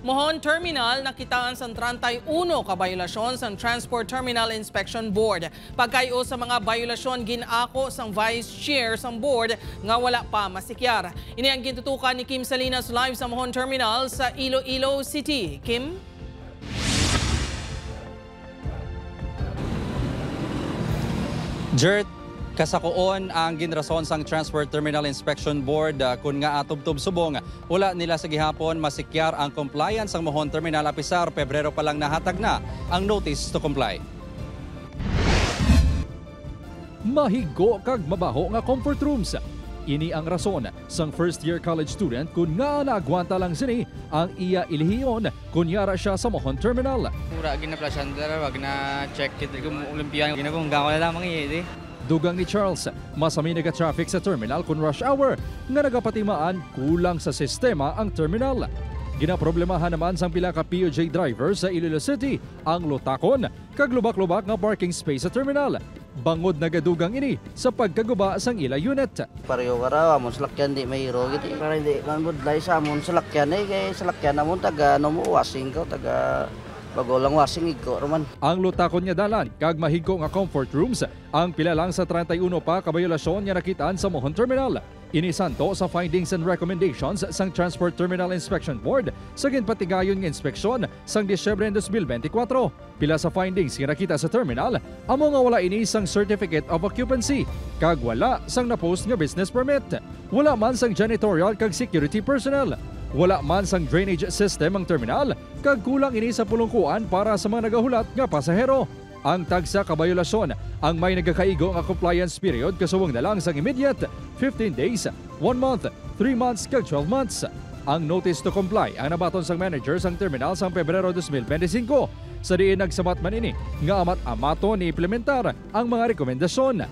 Mohon Terminal nakitaan sa 31 ka bayolasyon sa Transport Terminal Inspection Board. Pagkayo sa mga bayolasyon ginako sang Vice Chair sang board nga wala pa masikyar. Ini ang gintutukan ni Kim Salinas live sa Mohon Terminal sa Iloilo City. Kim? Jert, kasakuon ang ginrason sang Transport Terminal Inspection Board kun nga atubtub subong wala nila sa gihapon masikyar ang compliance ang Mohon Terminal apisar Pebrero pa lang nahatag na ang notice to comply. Mahigo kag mabaho nga comfort rooms. Ini ang rason sang first year college student kun nga naagwanta lang sini ang iya ilihiyon kunyara siya sa Mohon Terminal. Mura ginaplasyan dara wag na check it kung Olympian ginagong gawa na lamang iidi. Dugang ni Charles, masami naga-traffic sa terminal kun rush hour nga nagapatimaan kulang sa sistema ang terminal. Ginaproblemahan naman sang pila ka POJ driver sa Iloilo City ang lutakon kag lubak-lubak nga parking space sa terminal. Bangod nagadugang ini sa pagkaguba sang ila unit. Pareho karawa mo salakyan di mayro giti para hindi man budlay sa amon salakyan kay salakyan namon taga ano mo washing ko taga bago lang washing iko raman. Ang lutakon niya dalan kag mahigko nga comfort rooms ang pila lang sa 31 pa kabayolasyon niya nakitaan sa Mohon Terminal. Inisanto sa findings and recommendations sang Transport Terminal Inspection Board sa ginpatigayon nga inspeksyon sang Disyembre 2024. Pila sa findings nga nakita sa terminal, amo nga wala ini sang Certificate of Occupancy kag wala sang na-post nga business permit. Wala man sang janitorial kag security personnel. Wala man sang drainage system ang terminal kag kulang ini sa pulungkuan para sa mga nagahulat nga pasahero. Ang tagsa kabayolasyon ang may nagakaigo nga compliance period kasuwang na lang sang immediate 15 days, 1 month, 3 months kag 12 months. Ang notice to comply ang nabaton sang manager sang terminal sang Pebrero 2025. Sa diin nagsamat man ini nga amato ni implementar ang mga rekomendasyon.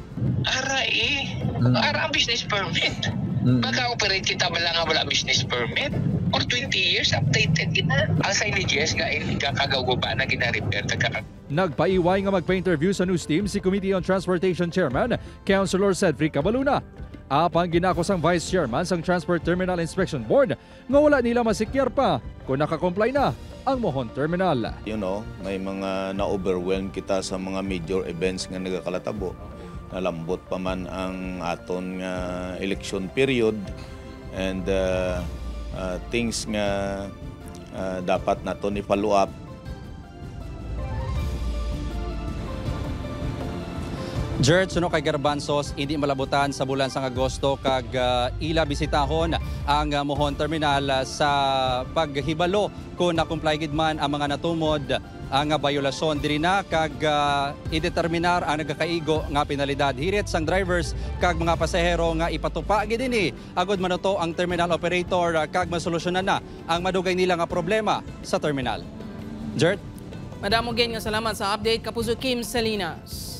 Ara ang business permit. Maka-operate kita wala business permit. For 20 years, updated kita. Ang signages nga kakagawa na gina-repair. Nagpaiway nga magpa-interview sa news team si Committee on Transportation Chairman, Councilor Cedric Cabaluna. Apang ginakos ang Vice Chairman sang Transport Terminal Inspection Board nga wala nila masikyar pa kung nakakomply na ang Mohon Terminal. You know, may mga na-overwhelm kita sa mga major events nga nagakalatabo. Nalambot pa man ang aton nga election period and things nga dapat naton i-follow up. Jert, suno kay Garbanzos, hindi malabutan sa bulan sang Agosto kag ila bisitahon ang Mohon Terminal sa paghibalo kung na-comply gid man ang mga natumod ang bayolasyon diri na kag ideterminar ang nagakaigo nga penalidad hirit sang drivers kag mga pasahero nga ipatupa gid ini agod manuto ang terminal operator kag masolusyonan na ang madugay nila nga problema sa terminal. Jert, Madamo nga salamat sa update Kapuso Kim Salinas.